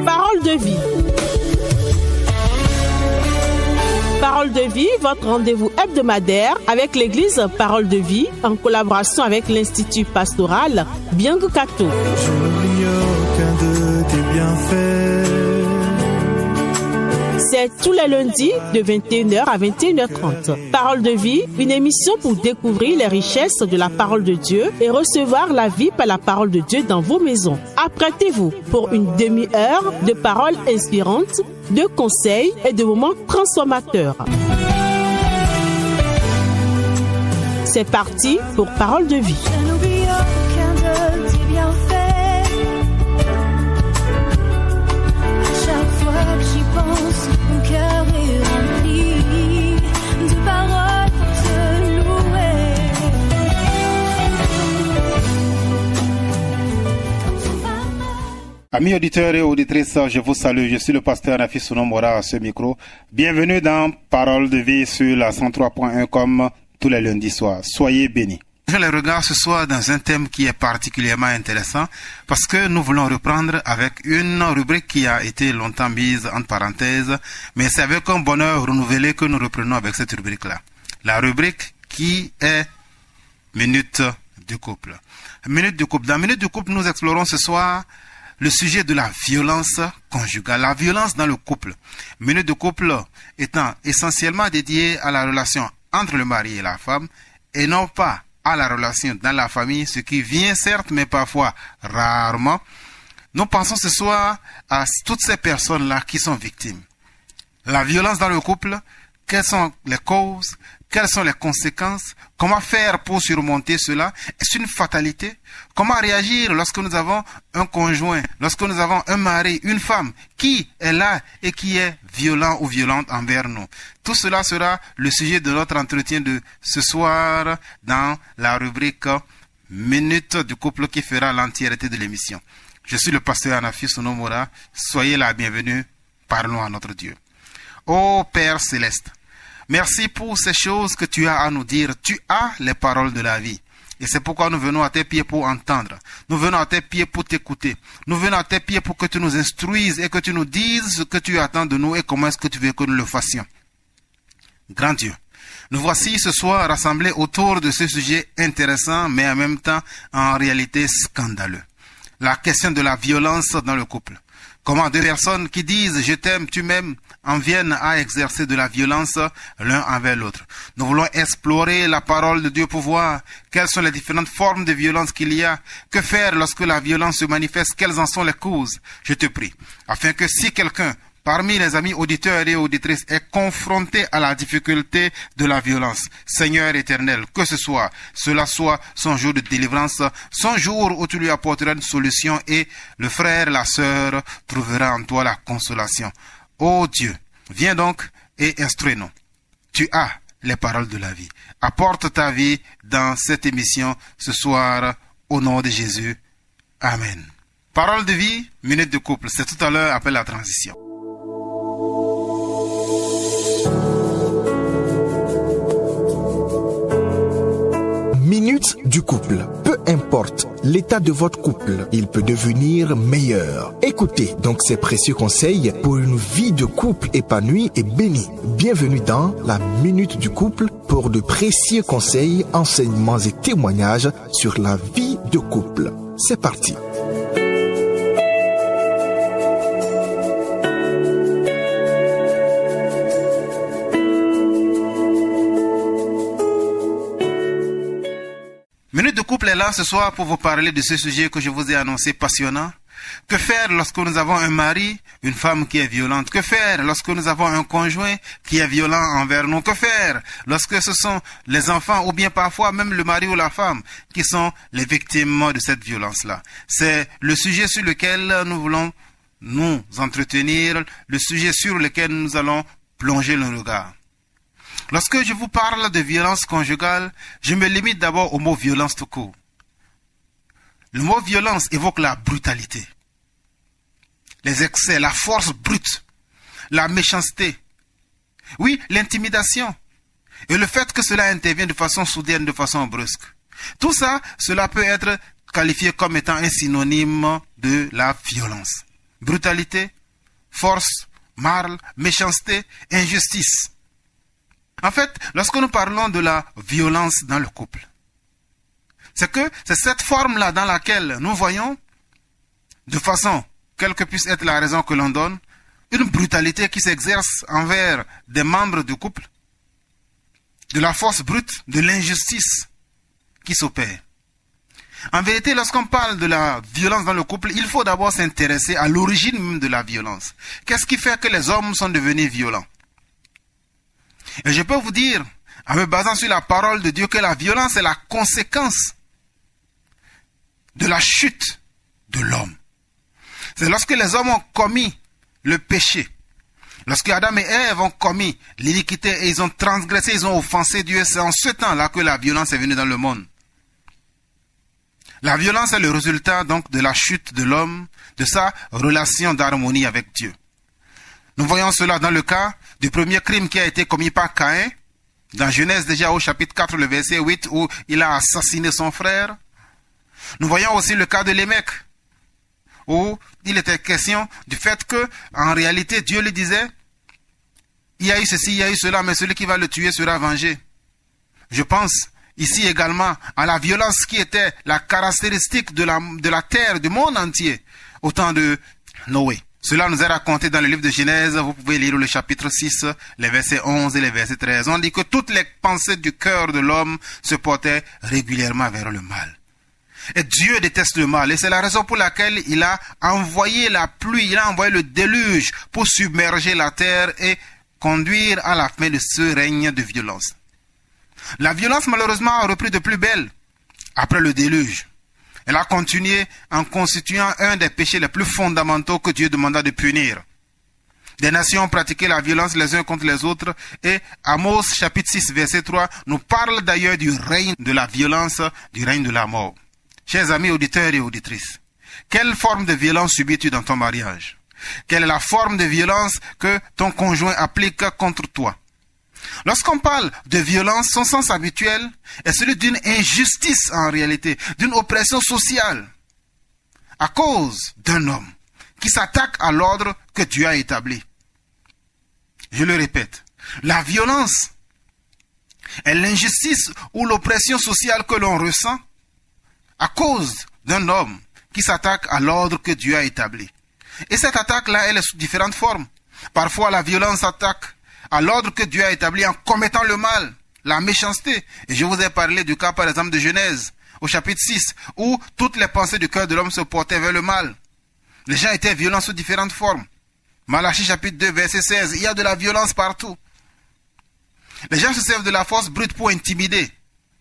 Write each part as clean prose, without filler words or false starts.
Parole de vie. Parole de vie, votre rendez-vous hebdomadaire avec l'église Parole de vie en collaboration avec l'Institut pastoral Biangu Kato. Je n'oublie aucun de tes bienfaits. C'est tous les lundis de 21h à 21h30. Parole de vie, une émission pour découvrir les richesses de la parole de Dieu et recevoir la vie par la parole de Dieu dans vos maisons. Apprêtez-vous pour une demi-heure de paroles inspirantes, de conseils et de moments transformateurs. C'est parti pour Parole de vie. Je n'oublie aucun de tes bienfaits. À chaque fois que j'y pense, mon cœur est rempli de paroles pour te louer. Amis auditeurs et auditrices, je vous salue. Je suis le pasteur Nafi Sounomora à ce micro. Bienvenue dans Parole de vie sur la 103.1 comme tous les lundis soirs. Soyez bénis. Je les regarde ce soir dans un thème qui est particulièrement intéressant parce que nous voulons reprendre avec une rubrique qui a été longtemps mise entre parenthèses, mais c'est avec un bonheur renouvelé que nous reprenons avec cette rubrique-là. La rubrique qui est Minute du couple. Minute du couple. Dans Minute du couple, nous explorons ce soir le sujet de la violence conjugale, la violence dans le couple. Minute de couple étant essentiellement dédiée à la relation entre le mari et la femme et non pas à la relation dans la famille, ce qui vient certes, mais parfois rarement. Nous pensons ce soir à toutes ces personnes-là qui sont victimes. La violence dans le couple, quelles sont les causes, quelles sont les conséquences, comment faire pour surmonter cela? Est-ce une fatalité? Comment réagir lorsque nous avons un conjoint, lorsque nous avons un mari, une femme qui est là et qui est violent ou violente envers nous? Tout cela sera le sujet de notre entretien de ce soir dans la rubrique Minute du couple qui fera l'entièreté de l'émission. Je suis le pasteur Nafi Sounomora. Soyez la bienvenue. Parlons à notre Dieu. Ô Père Céleste, merci pour ces choses que tu as à nous dire. Tu as les paroles de la vie. Et c'est pourquoi nous venons à tes pieds pour entendre. Nous venons à tes pieds pour t'écouter. Nous venons à tes pieds pour que tu nous instruises et que tu nous dises ce que tu attends de nous et comment est-ce que tu veux que nous le fassions. Grand Dieu, nous voici ce soir rassemblés autour de ce sujet intéressant, mais en même temps en réalité scandaleux. La question de la violence dans le couple. Comment deux personnes qui disent « je t'aime, tu m'aimes » en viennent à exercer de la violence l'un envers l'autre. Nous voulons explorer la parole de Dieu pour voir quelles sont les différentes formes de violence qu'il y a. Que faire lorsque la violence se manifeste? Quelles en sont les causes? Je te prie, afin que si quelqu'un parmi les amis auditeurs et auditrices est confronté à la difficulté de la violence, Seigneur éternel, que cela soit son jour de délivrance, son jour où tu lui apporteras une solution et le frère, la sœur trouvera en toi la consolation. Ô Dieu, viens donc et instruis-nous. Tu as les paroles de la vie. Apporte ta vie dans cette émission ce soir au nom de Jésus. Amen. Parole de vie, minute de couple. C'est tout à l'heure après la transition. Minute du couple. Peu importe l'état de votre couple, il peut devenir meilleur. Écoutez donc ces précieux conseils pour une vie de couple épanouie et bénie. Bienvenue dans la Minute du couple pour de précieux conseils, enseignements et témoignages sur la vie de couple. C'est parti. Minute de couple est là ce soir pour vous parler de ce sujet que je vous ai annoncé passionnant. Que faire lorsque nous avons un mari, une femme qui est violente? Que faire lorsque nous avons un conjoint qui est violent envers nous? Que faire lorsque ce sont les enfants ou bien parfois même le mari ou la femme qui sont les victimes de cette violence-là? C'est le sujet sur lequel nous voulons nous entretenir, le sujet sur lequel nous allons plonger le regard. Lorsque je vous parle de violence conjugale, je me limite d'abord au mot violence tout court. Le mot violence évoque la brutalité, les excès, la force brute, la méchanceté, oui, l'intimidation, et le fait que cela intervient de façon soudaine, de façon brusque. Tout ça, cela peut être qualifié comme étant un synonyme de la violence. Brutalité, force, mal, méchanceté, injustice. En fait, lorsque nous parlons de la violence dans le couple, c'est cette forme-là dans laquelle nous voyons, de façon, quelle que puisse être la raison que l'on donne, une brutalité qui s'exerce envers des membres du couple, de la force brute, de l'injustice qui s'opère. En vérité, lorsqu'on parle de la violence dans le couple, il faut d'abord s'intéresser à l'origine même de la violence. Qu'est-ce qui fait que les hommes sont devenus violents? Et je peux vous dire, en me basant sur la parole de Dieu, que la violence est la conséquence de la chute de l'homme. C'est lorsque les hommes ont commis le péché, lorsque Adam et Ève ont commis l'iniquité et ils ont transgressé, ils ont offensé Dieu, c'est en ce temps-là que la violence est venue dans le monde. La violence est le résultat donc de la chute de l'homme, de sa relation d'harmonie avec Dieu. Nous voyons cela dans le cas du premier crime qui a été commis par Caïn, dans Genèse déjà au chapitre 4, le verset 8, où il a assassiné son frère. Nous voyons aussi le cas de Lémec, où il était question du fait que, en réalité, Dieu lui disait, il y a eu ceci, il y a eu cela, mais celui qui va le tuer sera vengé. Je pense ici également à la violence qui était la caractéristique de la terre, du monde entier, au temps de Noé. Cela nous est raconté dans le livre de Genèse. Vous pouvez lire le chapitre 6, les versets 11 et les versets 13. On dit que toutes les pensées du cœur de l'homme se portaient régulièrement vers le mal. Et Dieu déteste le mal. Et c'est la raison pour laquelle il a envoyé la pluie, il a envoyé le déluge pour submerger la terre et conduire à la fin de ce règne de violence. La violence, malheureusement, a repris de plus belle après le déluge. Elle a continué en constituant un des péchés les plus fondamentaux que Dieu demanda de punir. Des nations ont pratiqué la violence les uns contre les autres et Amos chapitre 6 verset 3 nous parle d'ailleurs du règne de la violence, du règne de la mort. Chers amis auditeurs et auditrices, quelle forme de violence subis-tu dans ton mariage? Quelle est la forme de violence que ton conjoint applique contre toi? Lorsqu'on parle de violence, son sens habituel est celui d'une injustice en réalité, d'une oppression sociale, à cause d'un homme qui s'attaque à l'ordre que Dieu a établi. Je le répète, la violence est l'injustice ou l'oppression sociale que l'on ressent à cause d'un homme qui s'attaque à l'ordre que Dieu a établi. Et cette attaque-là, elle est sous différentes formes. Parfois, la violence attaque à l'ordre que Dieu a établi en commettant le mal, la méchanceté. Et je vous ai parlé du cas, par exemple, de Genèse, au chapitre 6, où toutes les pensées du cœur de l'homme se portaient vers le mal. Les gens étaient violents sous différentes formes. Malachie, chapitre 2, verset 16, il y a de la violence partout. Les gens se servent de la force brute pour intimider,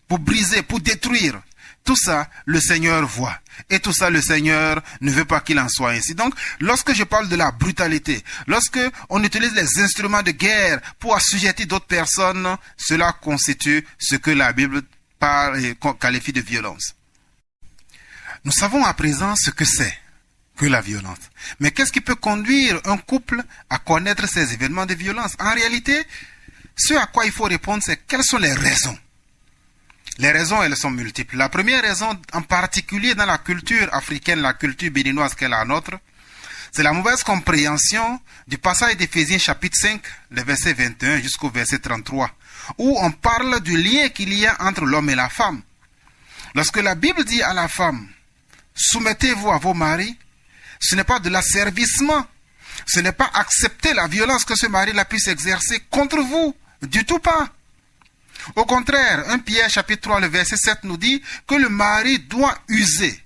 pour briser, pour détruire. Tout ça, le Seigneur voit. Et tout ça, le Seigneur ne veut pas qu'il en soit ainsi. Donc, lorsque je parle de la brutalité, lorsque on utilise les instruments de guerre pour assujettir d'autres personnes, cela constitue ce que la Bible qualifie de violence. Nous savons à présent ce que c'est que la violence. Mais qu'est-ce qui peut conduire un couple à connaître ces événements de violence? En réalité, ce à quoi il faut répondre, c'est quelles sont les raisons. Les raisons, elles sont multiples. La première raison, en particulier dans la culture africaine, la culture béninoise qu'est la nôtre, c'est la mauvaise compréhension du passage d'Éphésiens chapitre 5, le verset 21 jusqu'au verset 33, où on parle du lien qu'il y a entre l'homme et la femme. Lorsque la Bible dit à la femme, soumettez-vous à vos maris, ce n'est pas de l'asservissement, ce n'est pas accepter la violence que ce mari-là puisse exercer contre vous, du tout pas. Au contraire, 1 Pierre chapitre 3, le verset 7 nous dit que le mari doit user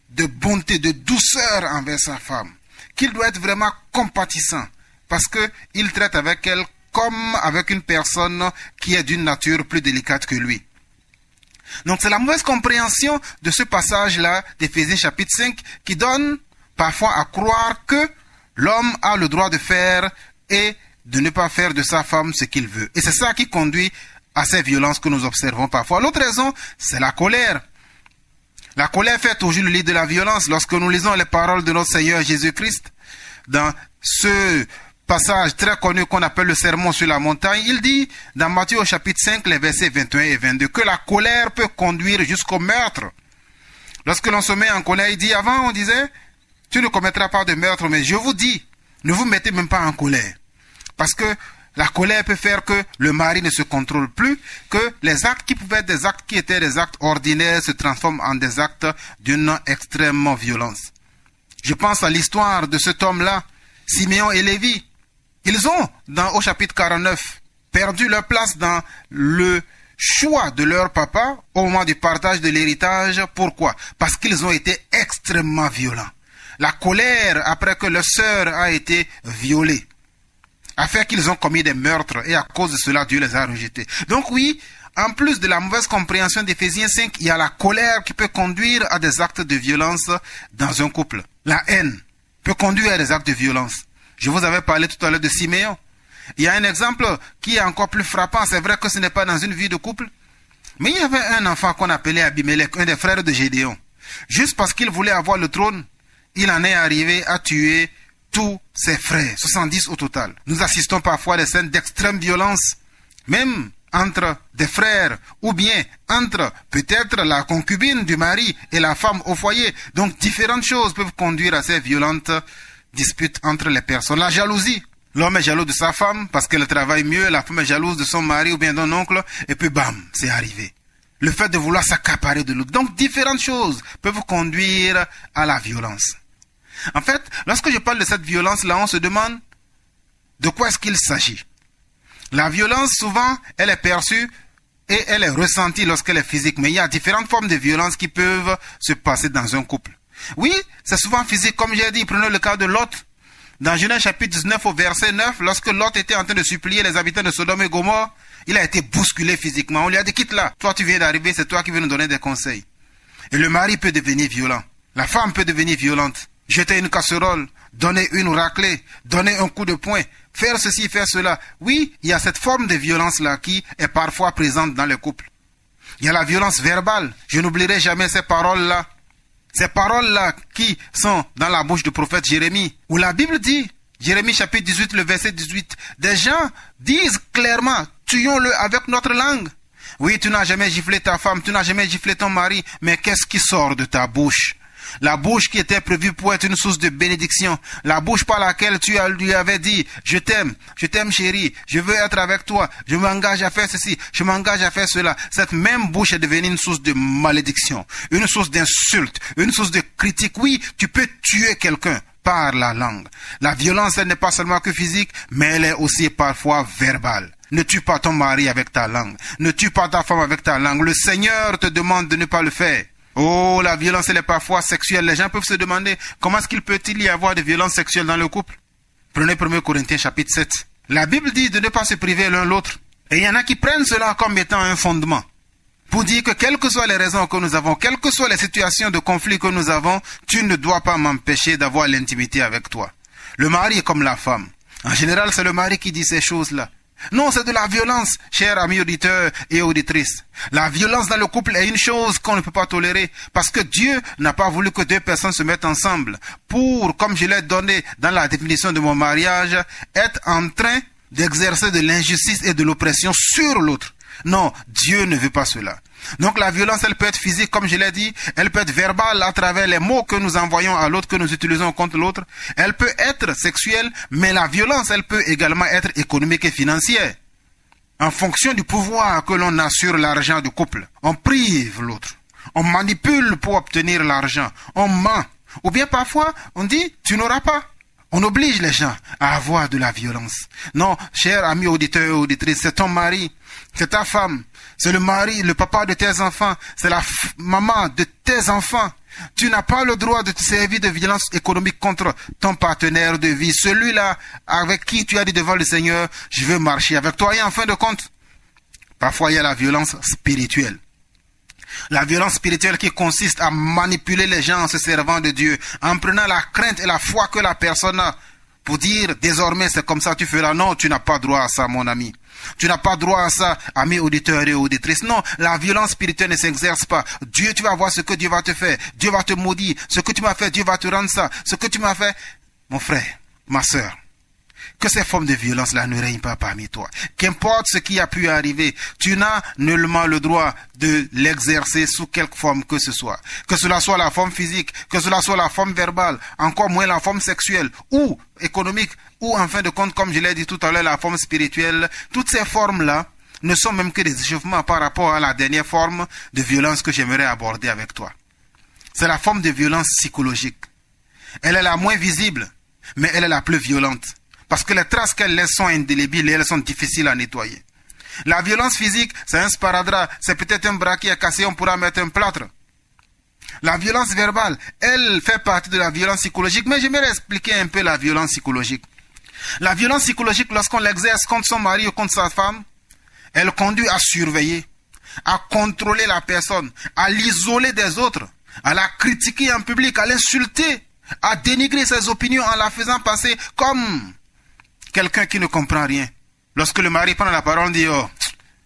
de bonté, de douceur envers sa femme, qu'il doit être vraiment compatissant, parce qu'il traite avec elle comme avec une personne qui est d'une nature plus délicate que lui. Donc c'est la mauvaise compréhension de ce passage-là d'Éphésiens chapitre 5 qui donne parfois à croire que l'homme a le droit de faire et de ne pas faire de sa femme ce qu'il veut. Et c'est ça qui conduit à ces violences que nous observons parfois. L'autre raison, c'est la colère. La colère fait toujours le lit de la violence. Lorsque nous lisons les paroles de notre Seigneur Jésus-Christ, dans ce passage très connu qu'on appelle le sermon sur la montagne, il dit, dans Matthieu au chapitre 5, les versets 21 et 22, que la colère peut conduire jusqu'au meurtre. Lorsque l'on se met en colère, il dit, avant on disait, tu ne commettras pas de meurtre, mais je vous dis, ne vous mettez même pas en colère. Parce que la colère peut faire que le mari ne se contrôle plus, que les actes qui pouvaient être des actes qui étaient des actes ordinaires se transforment en des actes d'une extrême violence. Je pense à l'histoire de cet homme-là, Siméon et Lévi. Ils ont, au chapitre 49, perdu leur place dans le choix de leur papa au moment du partage de l'héritage. Pourquoi? Parce qu'ils ont été extrêmement violents. La colère après que leur sœur a été violée a fait qu'ils ont commis des meurtres et à cause de cela, Dieu les a rejetés. Donc oui, en plus de la mauvaise compréhension d'Éphésiens 5, il y a la colère qui peut conduire à des actes de violence dans un couple. La haine peut conduire à des actes de violence. Je vous avais parlé tout à l'heure de Siméon. Il y a un exemple qui est encore plus frappant. C'est vrai que ce n'est pas dans une vie de couple. Mais il y avait un enfant qu'on appelait Abimelech, un des frères de Gédéon. Juste parce qu'il voulait avoir le trône, il en est arrivé à tuer tous ses frères, 70 au total. Nous assistons parfois à des scènes d'extrême violence, même entre des frères, ou bien entre peut-être la concubine du mari et la femme au foyer. Donc différentes choses peuvent conduire à ces violentes disputes entre les personnes. La jalousie. L'homme est jaloux de sa femme parce qu'elle travaille mieux, la femme est jalouse de son mari ou bien d'un oncle, et puis bam, c'est arrivé. Le fait de vouloir s'accaparer de l'autre. Donc différentes choses peuvent conduire à la violence. En fait, lorsque je parle de cette violence-là, on se demande de quoi est-ce qu'il s'agit. La violence, souvent, elle est perçue et elle est ressentie lorsqu'elle est physique. Mais il y a différentes formes de violence qui peuvent se passer dans un couple. Oui, c'est souvent physique, comme j'ai dit. Prenez le cas de Lot. Dans Genèse chapitre 19 au verset 9, lorsque Lot était en train de supplier les habitants de Sodome et Gomorrhe, il a été bousculé physiquement. On lui a dit, quitte là. Toi, tu viens d'arriver, c'est toi qui veux nous donner des conseils. Et le mari peut devenir violent. La femme peut devenir violente. Jeter une casserole, donner une raclée, donner un coup de poing, faire ceci, faire cela. Oui, il y a cette forme de violence-là qui est parfois présente dans le couple. Il y a la violence verbale. Je n'oublierai jamais ces paroles-là. Ces paroles-là qui sont dans la bouche du prophète Jérémie, où la Bible dit, Jérémie chapitre 18, le verset 18, des gens disent clairement, tuons-le avec notre langue. Oui, tu n'as jamais giflé ta femme, tu n'as jamais giflé ton mari, mais qu'est-ce qui sort de ta bouche? La bouche qui était prévue pour être une source de bénédiction. La bouche par laquelle tu lui avais dit, je t'aime chérie, je veux être avec toi, je m'engage à faire ceci, je m'engage à faire cela. Cette même bouche est devenue une source de malédiction, une source d'insulte, une source de critique. Oui, tu peux tuer quelqu'un par la langue. La violence, elle n'est pas seulement que physique, mais elle est aussi parfois verbale. Ne tue pas ton mari avec ta langue. Ne tue pas ta femme avec ta langue. Le Seigneur te demande de ne pas le faire. Oh, la violence, elle est parfois sexuelle. Les gens peuvent se demander, comment est-ce qu'il peut-il y avoir de violence sexuelle dans le couple? Prenez 1 Corinthiens chapitre 7. La Bible dit de ne pas se priver l'un l'autre. Et il y en a qui prennent cela comme étant un fondement. Pour dire que quelles que soient les raisons que nous avons, quelles que soient les situations de conflit que nous avons, tu ne dois pas m'empêcher d'avoir l'intimité avec toi. Le mari est comme la femme. En général, c'est le mari qui dit ces choses-là. Non, c'est de la violence, chers amis auditeurs et auditrices. La violence dans le couple est une chose qu'on ne peut pas tolérer parce que Dieu n'a pas voulu que deux personnes se mettent ensemble pour, comme je l'ai donné dans la définition de mon mariage, être en train d'exercer de l'injustice et de l'oppression sur l'autre. Non, Dieu ne veut pas cela. Donc la violence, elle peut être physique, comme je l'ai dit, elle peut être verbale à travers les mots que nous envoyons à l'autre, que nous utilisons contre l'autre. Elle peut être sexuelle, mais la violence, elle peut également être économique et financière. En fonction du pouvoir que l'on a sur l'argent du couple, on prive l'autre. On manipule pour obtenir l'argent. On ment. Ou bien parfois, on dit, tu n'auras pas. On oblige les gens à avoir de la violence. Non, chers amis auditeurs et auditrices, c'est ton mari, c'est ta femme, c'est le mari, le papa de tes enfants, c'est la maman de tes enfants. Tu n'as pas le droit de te servir de violence économique contre ton partenaire de vie, celui-là avec qui tu as dit devant le Seigneur, je veux marcher avec toi. Et en fin de compte, parfois il y a la violence spirituelle. La violence spirituelle qui consiste à manipuler les gens en se servant de Dieu, en prenant la crainte et la foi que la personne a pour dire désormais c'est comme ça tu feras. Non, tu n'as pas droit à ça, mon ami. Tu n'as pas droit à ça, amis auditeurs et auditrices. Non, la violence spirituelle ne s'exerce pas. Dieu, tu vas voir ce que Dieu va te faire. Dieu va te maudire. Ce que tu m'as fait, Dieu va te rendre ça. Ce que tu m'as fait, mon frère, ma sœur. que ces formes de violence-là ne règnent pas parmi toi. Qu'importe ce qui a pu arriver, tu n'as nullement le droit de l'exercer sous quelque forme que ce soit. Que cela soit la forme physique, que cela soit la forme verbale, encore moins la forme sexuelle ou économique, ou en fin de compte, comme je l'ai dit tout à l'heure, la forme spirituelle. Toutes ces formes-là ne sont même que des échauffements par rapport à la dernière forme de violence que j'aimerais aborder avec toi. C'est la forme de violence psychologique. Elle est la moins visible, mais elle est la plus violente. Parce que les traces qu'elle laisse sont indélébiles et elles sont difficiles à nettoyer. La violence physique, c'est un sparadrap, c'est peut-être un bras qui est cassé, on pourra mettre un plâtre. La violence verbale, elle fait partie de la violence psychologique, mais j'aimerais expliquer un peu la violence psychologique. La violence psychologique, lorsqu'on l'exerce contre son mari ou contre sa femme, elle conduit à surveiller, à contrôler la personne, à l'isoler des autres, à la critiquer en public, à l'insulter, à dénigrer ses opinions en la faisant passer comme quelqu'un qui ne comprend rien. Lorsque le mari prend la parole, on dit « Oh,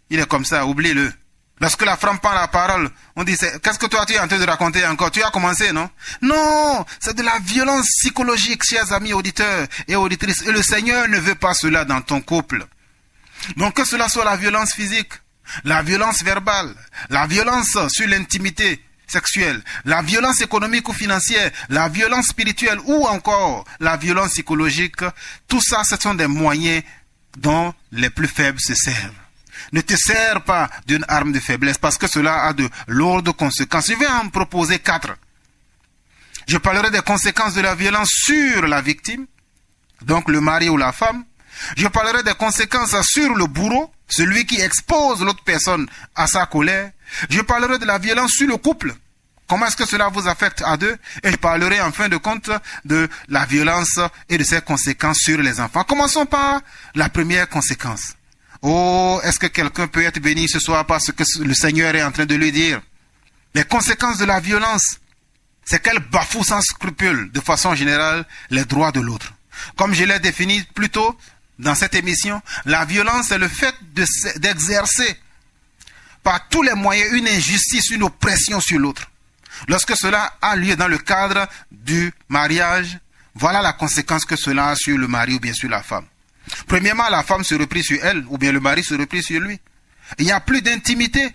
il est comme ça, oublie-le ». Lorsque la femme prend la parole, on dit « Qu'est-ce que toi tu es en train de raconter encore? Tu as commencé, non ?» Non, c'est de la violence psychologique, chers amis auditeurs et auditrices. Et le Seigneur ne veut pas cela dans ton couple. Donc que cela soit la violence physique, la violence verbale, la violence sur l'intimité sexuelle, la violence économique ou financière, la violence spirituelle ou encore la violence psychologique, tout ça, ce sont des moyens dont les plus faibles se servent. Ne te sers pas d'une arme de faiblesse parce que cela a de lourdes conséquences. Je vais en proposer 4. Je parlerai des conséquences de la violence sur la victime, donc le mari ou la femme. Je parlerai des conséquences sur le bourreau, celui qui expose l'autre personne à sa colère. Je parlerai de la violence sur le couple. Comment est-ce que cela vous affecte à deux? Et je parlerai en fin de compte de la violence et de ses conséquences sur les enfants. Commençons par la première conséquence. Oh, est-ce que quelqu'un peut être béni ce soir par ce que le Seigneur est en train de lui dire? Les conséquences de la violence, c'est qu'elle bafoue sans scrupule, de façon générale, les droits de l'autre. Comme je l'ai défini plus tôt dans cette émission, la violence est le fait d'exercer par tous les moyens une injustice, une oppression sur l'autre. Lorsque cela a lieu dans le cadre du mariage, voilà la conséquence que cela a sur le mari ou bien sur la femme. Premièrement, la femme se replie sur elle ou bien le mari se replie sur lui. Il n'y a plus d'intimité.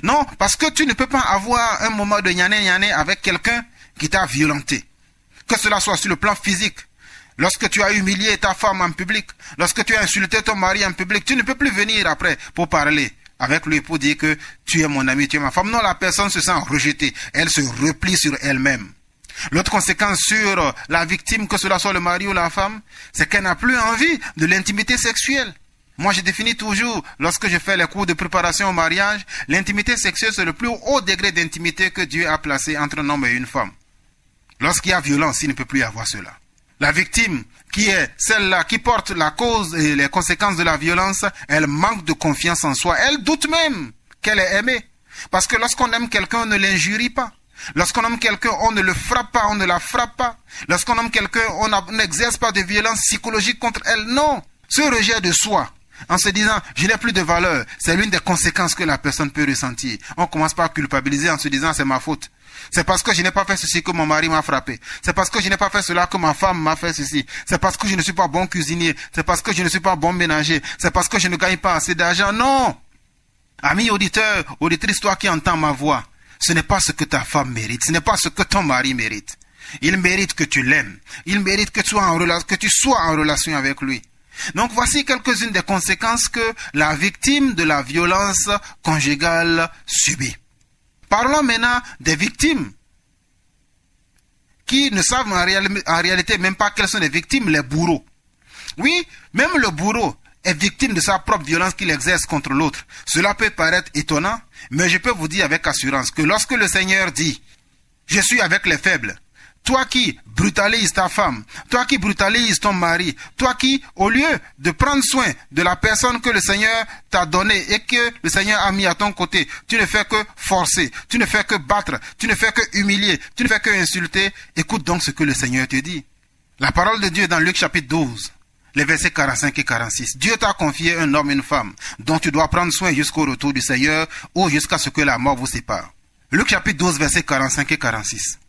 Non, parce que tu ne peux pas avoir un moment de gnané avec quelqu'un qui t'a violenté. Que cela soit sur le plan physique. Lorsque tu as humilié ta femme en public, lorsque tu as insulté ton mari en public, tu ne peux plus venir après pour parler avec lui pour dire que tu es mon ami, tu es ma femme. Non, la personne se sent rejetée. Elle se replie sur elle-même. L'autre conséquence sur la victime, que cela soit le mari ou la femme, c'est qu'elle n'a plus envie de l'intimité sexuelle. Moi, je définis toujours, lorsque je fais les cours de préparation au mariage, l'intimité sexuelle, c'est le plus haut degré d'intimité que Dieu a placé entre un homme et une femme. Lorsqu'il y a violence, il ne peut plus y avoir cela. La victime, qui est celle-là qui porte la cause et les conséquences de la violence, elle manque de confiance en soi. Elle doute même qu'elle est aimée. Parce que lorsqu'on aime quelqu'un, on ne l'injurie pas. Lorsqu'on aime quelqu'un, on ne le frappe pas, on ne la frappe pas. Lorsqu'on aime quelqu'un, on n'exerce pas de violence psychologique contre elle. Non. Ce rejet de soi, en se disant « je n'ai plus de valeur », c'est l'une des conséquences que la personne peut ressentir. On commence par culpabiliser en se disant « c'est ma faute ». C'est parce que je n'ai pas fait ceci que mon mari m'a frappé. C'est parce que je n'ai pas fait cela que ma femme m'a fait ceci. C'est parce que je ne suis pas bon cuisinier. C'est parce que je ne suis pas bon ménager. C'est parce que je ne gagne pas assez d'argent. Non. Ami auditeur, auditrice, toi qui entends ma voix, ce n'est pas ce que ta femme mérite. Ce n'est pas ce que ton mari mérite. Il mérite que tu l'aimes. Il mérite que tu sois en relation avec lui. Donc voici quelques-unes des conséquences que la victime de la violence conjugale subit. Parlons maintenant des victimes qui ne savent en réalité même pas quelles sont les victimes, les bourreaux. Oui, même le bourreau est victime de sa propre violence qu'il exerce contre l'autre. Cela peut paraître étonnant, mais je peux vous dire avec assurance que lorsque le Seigneur dit « Je suis avec les faibles », toi qui brutalises ta femme, toi qui brutalises ton mari, toi qui, au lieu de prendre soin de la personne que le Seigneur t'a donnée et que le Seigneur a mis à ton côté, tu ne fais que forcer, tu ne fais que battre, tu ne fais que humilier, tu ne fais que insulter, écoute donc ce que le Seigneur te dit. La parole de Dieu dans Luc chapitre 12, les versets 45 et 46. Dieu t'a confié un homme et une femme dont tu dois prendre soin jusqu'au retour du Seigneur ou jusqu'à ce que la mort vous sépare. Luc chapitre 12, versets 45 et 46.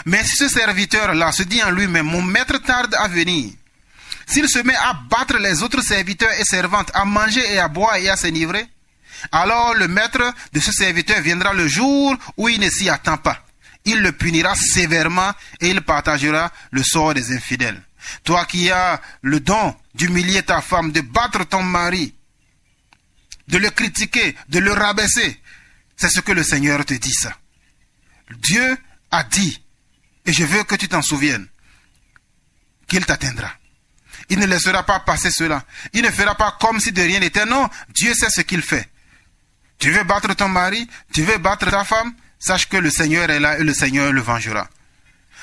Mais si ce serviteur-là se dit en lui-même, mon maître tarde à venir, s'il se met à battre les autres serviteurs et servantes, à manger et à boire et à s'enivrer, alors le maître de ce serviteur viendra le jour où il ne s'y attend pas. Il le punira sévèrement et il partagera le sort des infidèles. Toi qui as le don d'humilier ta femme, de battre ton mari, de le critiquer, de le rabaisser, c'est ce que le Seigneur te dit ça. Dieu a dit, et je veux que tu t'en souviennes, qu'il t'atteindra. Il ne laissera pas passer cela. Il ne fera pas comme si de rien n'était. Non, Dieu sait ce qu'il fait. Tu veux battre ton mari, tu veux battre ta femme, sache que le Seigneur est là et le Seigneur le vengera.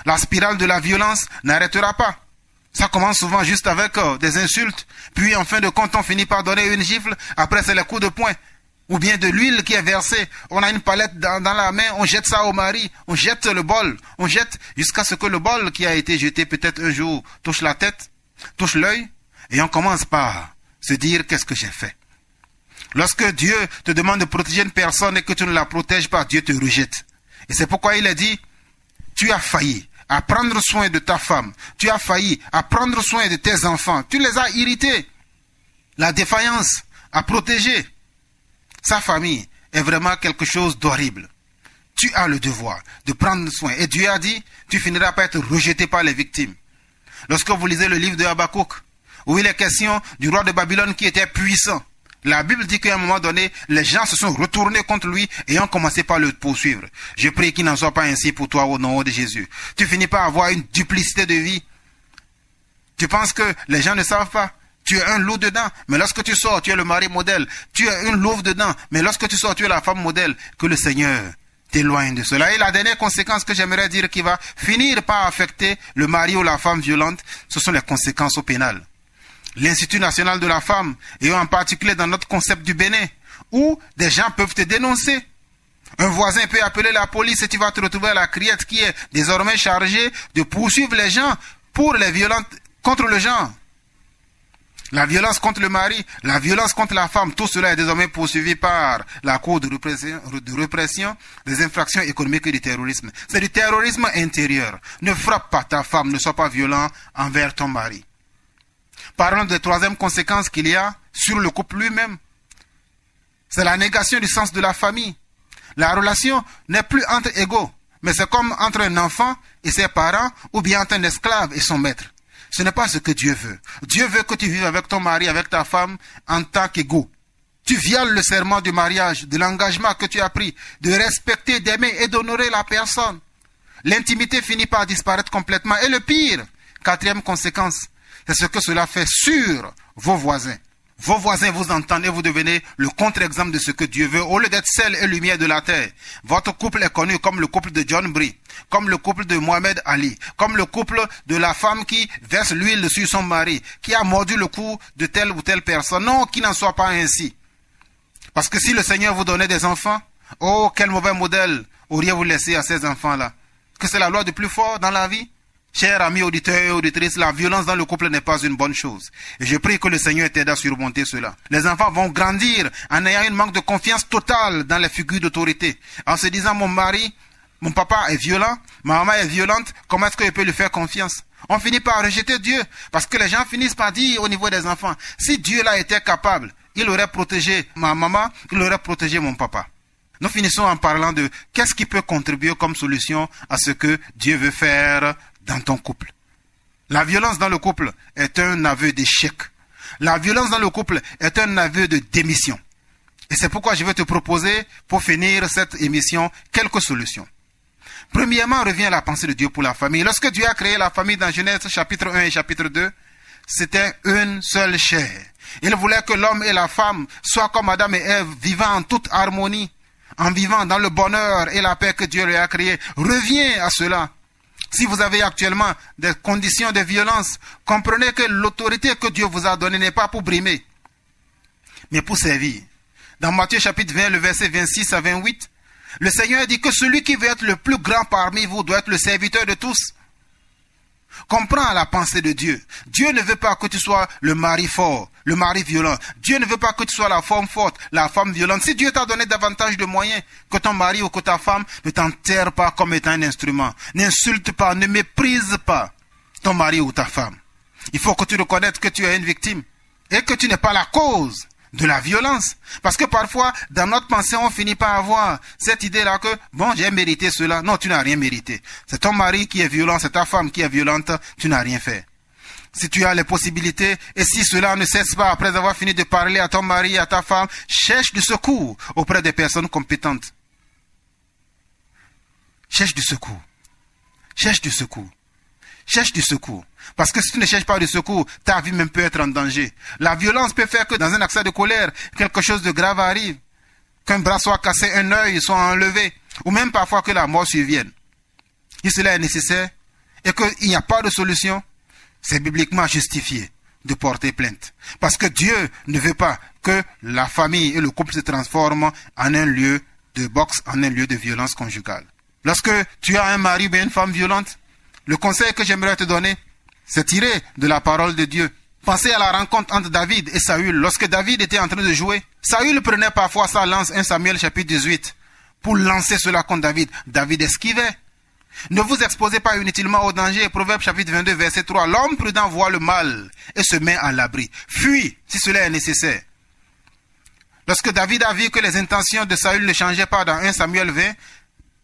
La spirale de la violence n'arrêtera pas. Ça commence souvent juste avec des insultes, puis en fin de compte on finit par donner une gifle, après c'est les coups de poing, ou bien de l'huile qui est versée, on a une palette dans la main, on jette ça au mari, on jette le bol, on jette jusqu'à ce que le bol qui a été jeté peut-être un jour touche la tête, touche l'œil, et on commence par se dire qu'est-ce que j'ai fait. Lorsque Dieu te demande de protéger une personne et que tu ne la protèges pas, Dieu te rejette. Et c'est pourquoi il a dit, tu as failli à prendre soin de ta femme, tu as failli à prendre soin de tes enfants, tu les as irrités. La défaillance à protéger sa famille est vraiment quelque chose d'horrible. Tu as le devoir de prendre soin. Et Dieu a dit, tu finiras par être rejeté par les victimes. Lorsque vous lisez le livre de Habakkuk, où il est question du roi de Babylone qui était puissant, la Bible dit qu'à un moment donné, les gens se sont retournés contre lui et ont commencé par le poursuivre. Je prie qu'il n'en soit pas ainsi pour toi au nom de Jésus. Tu finis par avoir une duplicité de vie. Tu penses que les gens ne savent pas. Tu es un loup dedans, mais lorsque tu sors, tu es le mari modèle. Tu es une louve dedans, mais lorsque tu sors, tu es la femme modèle. Que le Seigneur t'éloigne de cela. Et la dernière conséquence que j'aimerais dire qui va finir par affecter le mari ou la femme violente, ce sont les conséquences au pénal. L'Institut national de la femme, et en particulier dans notre concept du Bénin, où des gens peuvent te dénoncer. Un voisin peut appeler la police et tu vas te retrouver à la criette qui est désormais chargée de poursuivre les gens pour les violences contre le genre. La violence contre le mari, la violence contre la femme, tout cela est désormais poursuivi par la Cour de répression des infractions économiques et du terrorisme. C'est du terrorisme intérieur. Ne frappe pas ta femme, ne sois pas violent envers ton mari. Parlons des troisième conséquences qu'il y a sur le couple lui-même. C'est la négation du sens de la famille. La relation n'est plus entre égaux, mais c'est comme entre un enfant et ses parents ou bien entre un esclave et son maître. Ce n'est pas ce que Dieu veut. Dieu veut que tu vives avec ton mari, avec ta femme en tant qu'égaux. Tu violes le serment du mariage, de l'engagement que tu as pris, de respecter, d'aimer et d'honorer la personne. L'intimité finit par disparaître complètement. Et le pire, quatrième conséquence, c'est ce que cela fait sur vos voisins. Vos voisins vous entendent et vous devenez le contre-exemple de ce que Dieu veut. Au lieu d'être sel et lumière de la terre, votre couple est connu comme le couple de John Brie, comme le couple de Mohamed Ali, comme le couple de la femme qui verse l'huile sur son mari, qui a mordu le cou de telle ou telle personne. Non, qu'il n'en soit pas ainsi. Parce que si le Seigneur vous donnait des enfants, oh, quel mauvais modèle auriez-vous laissé à ces enfants-là? Que c'est la loi du plus fort dans la vie? Chers amis auditeurs et auditrices, la violence dans le couple n'est pas une bonne chose. Et je prie que le Seigneur t'aide à surmonter cela. Les enfants vont grandir en ayant un manque de confiance totale dans les figures d'autorité. En se disant, mon papa est violent, ma maman est violente, comment est-ce que je peux lui faire confiance? On finit par rejeter Dieu. Parce que les gens finissent par dire au niveau des enfants, si Dieu là était capable, il aurait protégé ma maman, il aurait protégé mon papa. Nous finissons en parlant de qu'est-ce qui peut contribuer comme solution à ce que Dieu veut faire dans ton couple. La violence dans le couple est un aveu d'échec. La violence dans le couple est un aveu de démission. Et c'est pourquoi je vais te proposer, pour finir cette émission, quelques solutions. Premièrement, revient à la pensée de Dieu pour la famille. Lorsque Dieu a créé la famille dans Genèse chapitre 1 et chapitre 2, c'était une seule chair. Il voulait que l'homme et la femme soient comme Adam et Ève, vivant en toute harmonie, en vivant dans le bonheur et la paix que Dieu lui a créé. Reviens à cela. Si vous avez actuellement des conditions de violence, comprenez que l'autorité que Dieu vous a donnée n'est pas pour brimer, mais pour servir. Dans Matthieu chapitre 20, le verset 26 à 28, le Seigneur dit que celui qui veut être le plus grand parmi vous doit être le serviteur de tous. Comprends la pensée de Dieu. Dieu ne veut pas que tu sois le mari fort, le mari violent. Dieu ne veut pas que tu sois la femme forte, la femme violente. Si Dieu t'a donné davantage de moyens, que ton mari ou que ta femme ne t'enterre pas comme étant un instrument. N'insulte pas, ne méprise pas ton mari ou ta femme. Il faut que tu reconnaisses que tu es une victime et que tu n'es pas la cause de la violence. Parce que parfois, dans notre pensée, on finit par avoir cette idée-là que, bon, j'ai mérité cela. Non, tu n'as rien mérité. C'est ton mari qui est violent, c'est ta femme qui est violente, tu n'as rien fait. Si tu as les possibilités, et si cela ne cesse pas après avoir fini de parler à ton mari, à ta femme, cherche du secours auprès des personnes compétentes. Cherche du secours. Cherche du secours. Cherche du secours. Parce que si tu ne cherches pas de secours, ta vie même peut être en danger. La violence peut faire que dans un accès de colère, quelque chose de grave arrive. Qu'un bras soit cassé, un œil soit enlevé. Ou même parfois que la mort survienne. Si cela est nécessaire et qu'il n'y a pas de solution, c'est bibliquement justifié de porter plainte. Parce que Dieu ne veut pas que la famille et le couple se transforment en un lieu de boxe, en un lieu de violence conjugale. Lorsque tu as un mari ou une femme violente, le conseil que j'aimerais te donner, c'est tiré de la parole de Dieu. Pensez à la rencontre entre David et Saül. Lorsque David était en train de jouer, Saül prenait parfois sa lance, 1 Samuel chapitre 18, pour lancer cela contre David. David esquivait. Ne vous exposez pas inutilement au danger. Proverbe chapitre 22, verset 3. L'homme prudent voit le mal et se met à l'abri. Fuis si cela est nécessaire. Lorsque David a vu que les intentions de Saül ne changeaient pas dans 1 Samuel 20,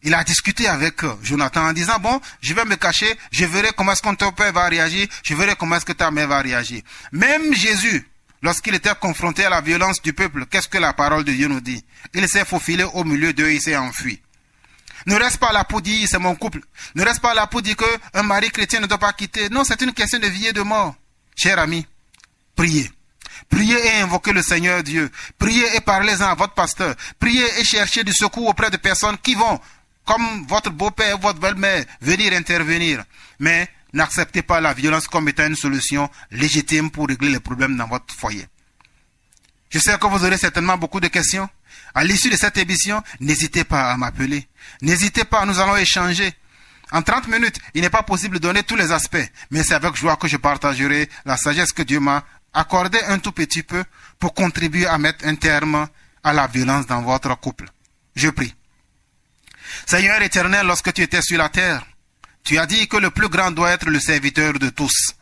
il a discuté avec Jonathan en disant, bon, je vais me cacher, je verrai comment est-ce que ton père va réagir, je verrai comment est-ce que ta mère va réagir. Même Jésus, lorsqu'il était confronté à la violence du peuple, qu'est-ce que la parole de Dieu nous dit? Il s'est faufilé au milieu d'eux, il s'est enfui. Ne reste pas là pour dire, c'est mon couple. Ne reste pas là pour dire qu'un mari chrétien ne doit pas quitter. Non, c'est une question de vie et de mort. Cher ami, priez. Priez et invoquez le Seigneur Dieu. Priez et parlez-en à votre pasteur. Priez et cherchez du secours auprès de personnes qui vont, comme votre beau-père, votre belle-mère, venir intervenir. Mais n'acceptez pas la violence comme étant une solution légitime pour régler les problèmes dans votre foyer. Je sais que vous aurez certainement beaucoup de questions. À l'issue de cette émission, n'hésitez pas à m'appeler. N'hésitez pas, nous allons échanger. En 30 minutes, il n'est pas possible de donner tous les aspects, mais c'est avec joie que je partagerai la sagesse que Dieu m'a accordée un tout petit peu pour contribuer à mettre un terme à la violence dans votre couple. Je prie. Seigneur éternel, lorsque tu étais sur la terre, tu as dit que le plus grand doit être le serviteur de tous.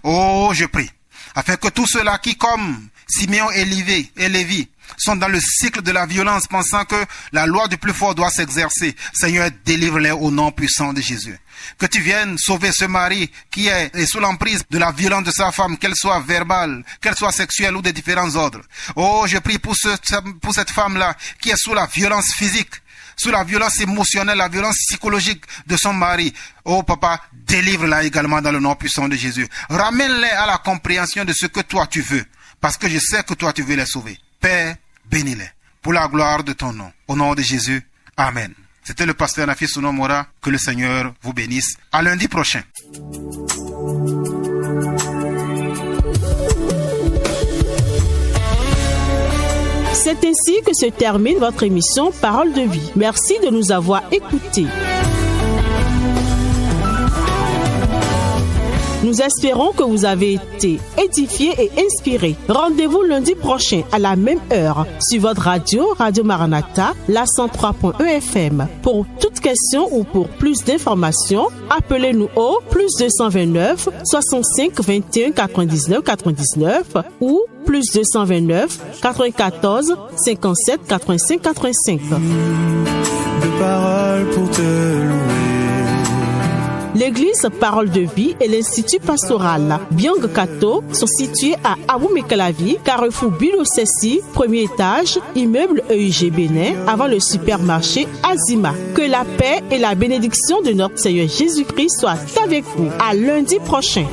Oh, je prie, afin que tous ceux-là qui, comme Siméon et Lévi, sont dans le cycle de la violence, pensant que la loi du plus fort doit s'exercer, Seigneur, délivre-les au nom puissant de Jésus. Que tu viennes sauver ce mari qui est sous l'emprise de la violence de sa femme, qu'elle soit verbale, qu'elle soit sexuelle ou de différents ordres. Oh, je prie pour cette femme-là qui est sous la violence physique, sous la violence émotionnelle, la violence psychologique de son mari. Oh papa, délivre-la également dans le nom puissant de Jésus. Ramène-les à la compréhension de ce que toi tu veux, parce que je sais que toi tu veux les sauver. Père, bénis-les pour la gloire de ton nom. Au nom de Jésus, Amen. C'était le pasteur Nafi Souno Mora. Que le Seigneur vous bénisse. À lundi prochain. C'est ainsi que se termine votre émission Parole de vie. Merci de nous avoir écoutés. Nous espérons que vous avez été édifiés et inspirés. Rendez-vous lundi prochain à la même heure sur votre radio, Radio Maranatha, la 103.1 FM. Pour toute question ou pour plus d'informations, appelez-nous au +229 65 21 99 99 ou +229 94 57 85 85. De paroles pour te louer. L'église Parole de Vie et l'Institut pastoral Biang Kato sont situés à Abou-Mekalavi, Carrefour Bilo Sessi, premier étage, immeuble EUG Bénin, avant le supermarché Azima. Que la paix et la bénédiction de notre Seigneur Jésus-Christ soient avec vous. À lundi prochain.